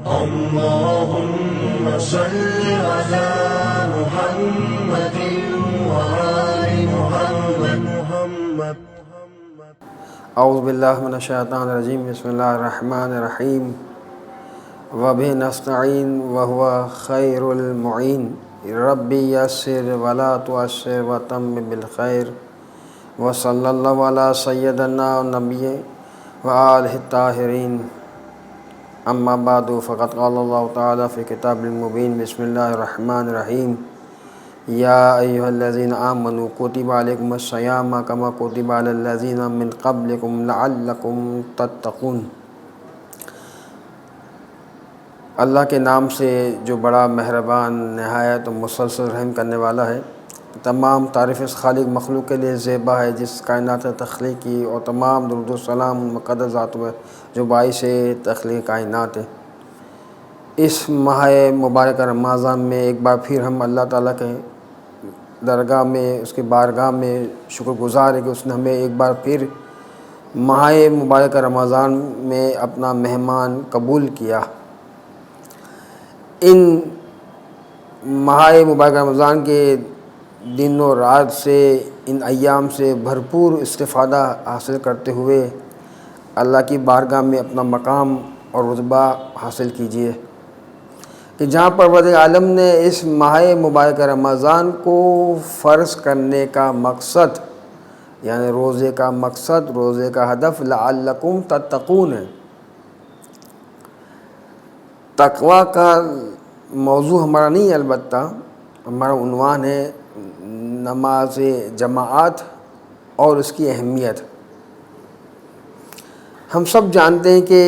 اللهم صل على محمد وآل محمد. اعوذ باللہ من الشیطان الرجیم. بسم اللہ الرحمن الرحیم. وبہ نستعین وہو خیر المعین. ربی یسر ولا تعسر وتمم بالخیر. وصلی اللہ علی سیدنا نبی وآلہ الطاہرین. اما بعد فقد قال اللہ تعالی فی کتاب المبین. بسم اللہ الرحمن الرحیم. یا ایھا الذین آمنوا کتب علیکم الصیام کما کتب علی الذین من قبلکم لعلکم تتقون. اللہ کے نام سے جو بڑا مہربان نہایت مسلسل رحم کرنے والا ہے. تمام تعریف اس خالق مخلوق کے لیے زیبا ہے جس کائنات تخلیق کی، اور تمام درود و سلام مقدس ذات میں جو باعث تخلیق کائنات ہے. اس ماہ مبارک رمضان میں ایک بار پھر ہم اللہ تعالیٰ کے درگاہ میں، اس کی بارگاہ میں شکر گزار ہے کہ اس نے ہمیں ایک بار پھر ماہ مبارک رمضان میں اپنا مہمان قبول کیا. ان ماہ مبارک رمضان کے دن و رات سے، ان ایام سے بھرپور استفادہ حاصل کرتے ہوئے اللہ کی بارگاہ میں اپنا مقام اور رتبہ حاصل کیجیے کہ جہاں پروردگار عالم نے اس ماہ مبارک رمضان کو فرض کرنے کا مقصد، یعنی روزے کا مقصد، روزے کا ہدف لعلکم تتقون ہے. تقوی کا موضوع ہمارا نہیں ہے، البتہ ہمارا عنوان ہے نماز جماعت اور اس کی اہمیت. ہم سب جانتے ہیں کہ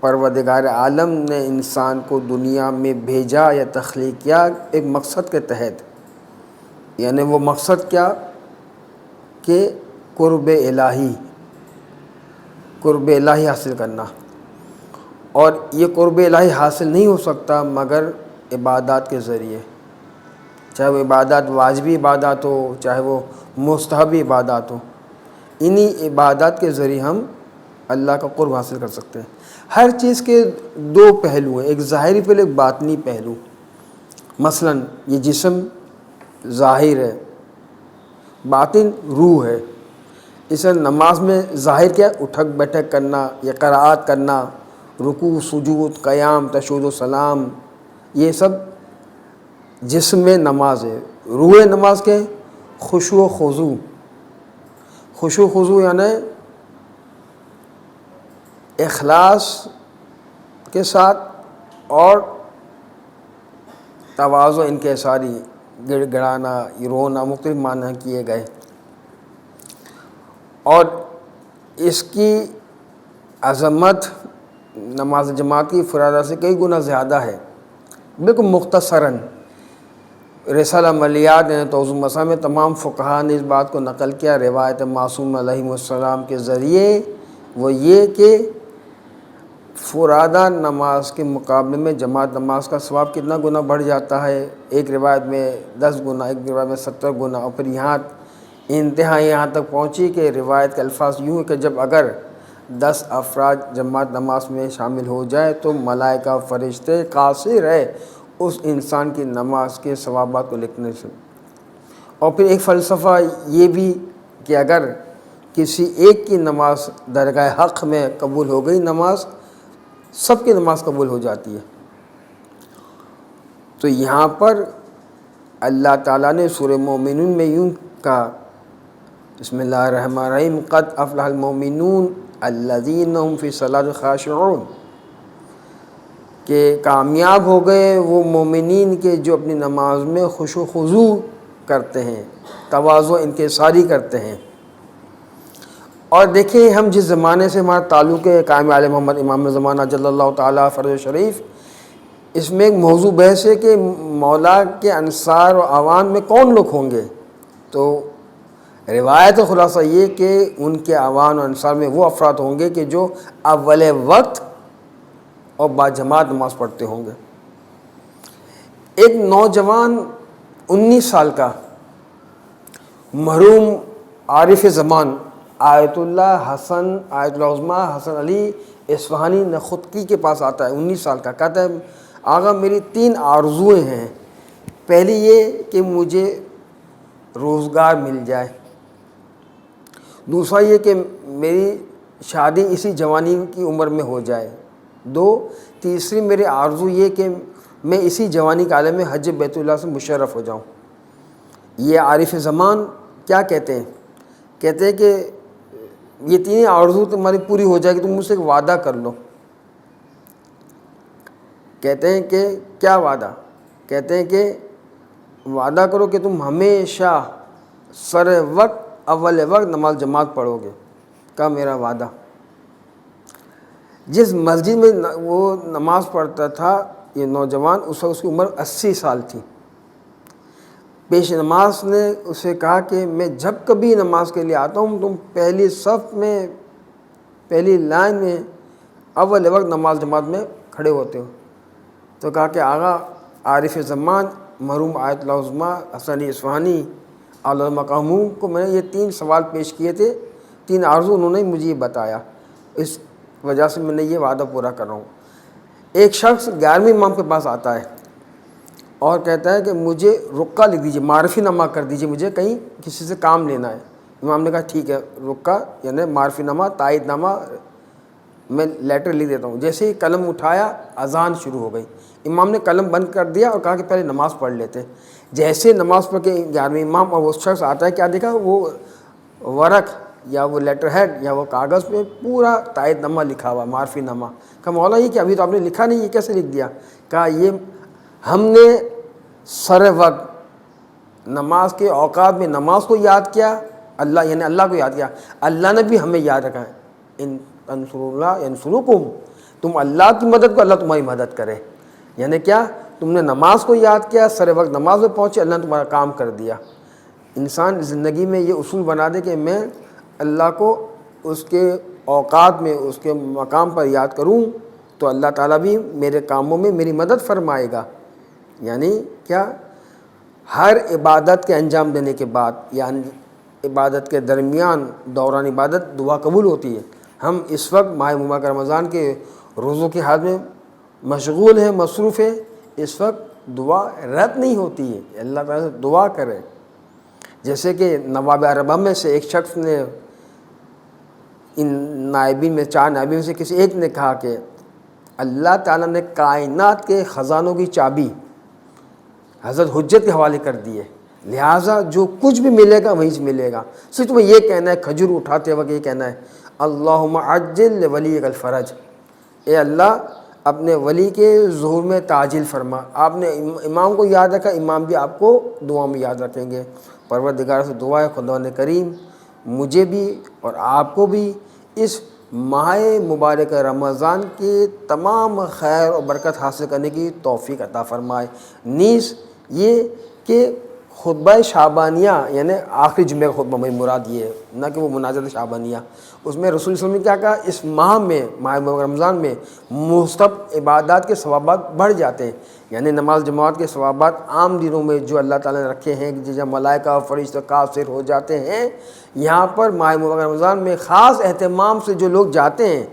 پروردگار عالم نے انسان کو دنیا میں بھیجا یا تخلیق کیا ایک مقصد کے تحت. یعنی وہ مقصد کیا کہ قرب الہی حاصل کرنا. اور یہ قرب الہی حاصل نہیں ہو سکتا مگر عبادات کے ذریعے، چاہے وہ عبادات واجبی عبادات ہو، چاہے وہ مستحبی عبادات ہو. انہی عبادات کے ذریعے ہم اللہ کا قرب حاصل کر سکتے ہیں. ہر چیز کے دو پہلو ہیں، ایک ظاہری پہلو، ایک باطنی پہلو. مثلا یہ جسم ظاہر ہے، باطن روح ہے. اس نماز میں ظاہر کیا؟ اٹھک بیٹھک کرنا یا قرأت کرنا، رکوع سجود قیام تشہد و سلام، یہ سب جسم میں نماز ہے. روح نماز کے خشوع و خضوع. خشوع و خضوع یعنی اخلاص کے ساتھ اور تواضع انکساری، گڑ گڑانا، رونا، مختلف معنی کیے گئے. اور اس کی عظمت نماز جماعت کی فرادہ سے کئی گنا زیادہ ہے. بالکل مختصراً رسالہ عملیات یعنی توضیح مسا میں تمام فقہا نے اس بات کو نقل کیا روایت معصوم علیہ السلام کے ذریعے، وہ یہ کہ فرادہ نماز کے مقابلے میں جماعت نماز کا ثواب کتنا گنا بڑھ جاتا ہے. ایک روایت میں 10 گنا، ایک روایت میں 70 گنا. اور پھر یہاں انتہا یہاں تک پہنچی کہ روایت کے الفاظ یوں ہے کہ جب اگر 10 افراد جماعت نماز میں شامل ہو جائے تو ملائکہ فرشتے قاصر ہے اس انسان کی نماز کے ثوابات کو لکھنے سے. اور پھر ایک فلسفہ یہ بھی کہ اگر کسی ایک کی نماز درگاہ حق میں قبول ہو گئی، نماز سب کی نماز قبول ہو جاتی ہے. تو یہاں پر اللہ تعالیٰ نے سورہ مومنون میں یوں کہا، بسم اللہ الرحمن الرحیم، قد افلح المؤمنون الذین هم فی الصلاۃ خاشعون، کہ کامیاب ہو گئے وہ مومنین کے جو اپنی نماز میں خشوع و خضوع کرتے ہیں، تواضع انکساری کرتے ہیں. اور دیکھیں ہم جس زمانے سے ہمارا تعلق ہے، قائم عالم محمد امام زمانہ جل اللہ تعالیٰ فرج شریف، اس میں ایک موضوع بحث ہے کہ مولا کے انصار و عوام میں کون لوگ ہوں گے. تو روایت خلاصہ یہ کہ ان کے عوام و انصار میں وہ افراد ہوں گے کہ جو اول وقت اور باجماعت نماز پڑھتے ہوں گے. ایک نوجوان 19 سال کا محروم عارف زمان آیت اللہ عظمیٰ حسن علی اصفہانی نخودکی کے پاس آتا ہے 19 سال کا، کہتا ہے آقا میری 3 آرزوئیں ہیں، پہلی یہ کہ مجھے روزگار مل جائے، دوسرا یہ کہ میری شادی اسی جوانی کی عمر میں ہو جائے، تیسری میری آرزو یہ کہ میں اسی جوانی کے عالم میں حج بیت اللہ سے مشرف ہو جاؤں۔ یہ عارف زمان کیا کہتے ہیں؟ کہتے ہیں کہ یہ 3 آرزو تمہاری پوری ہو جائے گی، تم مجھ سے ایک وعدہ کر لو۔ کہتے ہیں کہ کیا وعدہ؟ کہتے ہیں کہ وعدہ کرو کہ تم ہمیشہ سر وقت اول وقت نماز جماعت پڑھو گے۔ کہا میرا وعدہ۔ جس مسجد میں وہ نماز پڑھتا تھا یہ نوجوان، اس وقت اس کی عمر 80 سال تھی۔ پیش نماز نے اسے کہا کہ میں جب کبھی نماز کے لیے آتا ہوں تم پہلی صف میں پہلی لائن میں اول وقت نماز جماعت میں کھڑے ہوتے ہو۔ تو کہا کہ آقا عارف زمان مرحوم آیت اللہ عظمیٰ حسن علی اصفہانی اعلیٰ مقام کو میں نے یہ 3 سوال پیش کیے تھے، 3 آرزو انہوں نے مجھے یہ بتایا، اس وجہ سے میں نے یہ وعدہ پورا کر رہا ہوں۔ ایک شخص 11ویں امام کے پاس آتا ہے اور کہتا ہے کہ مجھے رقہ لکھ دیجیے، معرفی نامہ کر دیجیے، مجھے کہیں کسی سے کام لینا ہے۔ امام نے کہا ٹھیک ہے، رقہ یعنی معرفی نامہ، تائید نامہ، میں لیٹر لکھ دیتا ہوں۔ جیسے ہی قلم اٹھایا اذان شروع ہو گئی، امام نے قلم بند کر دیا اور کہا کہ پہلے نماز پڑھ لیتے۔ جیسے نماز پڑھ کے 11ویں امام اور وہ شخص آتا ہے، کیا دیکھا؟ وہ ورق یا وہ لیٹر ہیڈ یا وہ کاغذ پہ پورا تائید نامہ لکھا ہوا، معرفی نامہ۔ کہا مولا یہ کہ ابھی تو آپ نے لکھا نہیں، یہ کیسے لکھ دیا؟ کہا یہ ہم نے سر وقت نماز کے اوقات میں نماز کو یاد کیا، اللہ یعنی اللہ کو یاد کیا، اللہ نے بھی ہمیں یاد رکھا ہے۔ ان تنصروا اللہ ینصرکم، تم اللہ کی مدد کو اللہ تمہاری مدد کرے۔ یعنی کیا؟ تم نے نماز کو یاد کیا، سر وقت نماز میں پہنچے، اللہ نے تمہارا کام کر دیا۔ انسان زندگی میں یہ اصول بنا دے کہ میں اللہ کو اس کے اوقات میں اس کے مقام پر یاد کروں تو اللہ تعالیٰ بھی میرے کاموں میں میری مدد فرمائے گا۔ یعنی کیا؟ ہر عبادت کے انجام دینے کے بعد یا عبادت کے درمیان دوران عبادت دعا قبول ہوتی ہے۔ ہم اس وقت ماہ مبارک رمضان کے روزوں کی حالت میں مشغول ہیں، مصروف ہیں، اس وقت دعا رد نہیں ہوتی ہے، اللہ تعالیٰ سے دعا کرے۔ جیسے کہ نواب اربعہ میں سے ایک شخص نے ان نائبین میں 4 نائبین میں سے کسی ایک نے کہا کہ اللہ تعالیٰ نے کائنات کے خزانوں کی چابی حضرت حجت کے حوالے کر دی ہے، لہٰذا جو کچھ بھی ملے گا وہیں سے ملے گا۔ صرف تمہیں یہ کہنا ہے، کھجور اٹھاتے وقت یہ کہنا ہے اللہم عجل لولیک الفرج، اے اللہ اپنے ولی کے ظہور میں تعجیل فرما۔ آپ نے امام کو یاد رکھا، امام بھی آپ کو دعا میں یاد رکھیں گے۔ پروردگار سے دعا ہے خداوند کریم مجھے بھی اور آپ کو بھی اس ماہ مبارک رمضان کی تمام خیر و برکت حاصل کرنے کی توفیق عطا فرمائے۔ نیز یہ کہ خطبہ شعبانیہ یعنی آخری جمعہ کا خطبہ میں مراد یہ ہے، نہ کہ وہ مناجات شعبانیہ، اس میں رسول صلی اللہ علیہ وسلم نے کیا کہا؟ اس ماہ میں ماہ مبارک رمضان میں مستحب عبادات کے ثوابات بڑھ جاتے ہیں، یعنی نماز جماعت کے ثوابات عام دنوں میں جو اللہ تعالیٰ نے رکھے ہیں جہاں ملائکہ فرشتہ قاصر ہو جاتے ہیں، یہاں پر ماہ مبارک رمضان میں خاص اہتمام سے جو لوگ جاتے ہیں،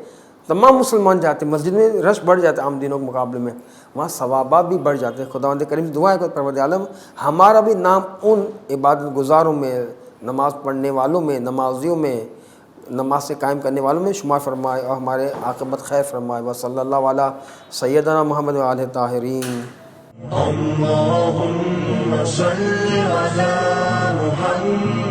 تمام مسلمان جاتے ہیں، مسجد میں رش بڑھ جاتا ہے عام دنوں کے مقابلے میں، وہاں ثوابات بھی بڑھ جاتے ہیں۔ خداوند کریم سے دعا ہے کہ پروردگار عالم ہمارا بھی نام ان عبادت گزاروں میں، نماز پڑھنے والوں میں، نمازیوں میں، نماز سے قائم کرنے والوں میں شمار فرمائے اور ہمارے عاقبت خیر فرمائے۔ وصلی اللہ علی سیدنا محمد وآلہ الطاہرین۔ اللہم صل علی محمد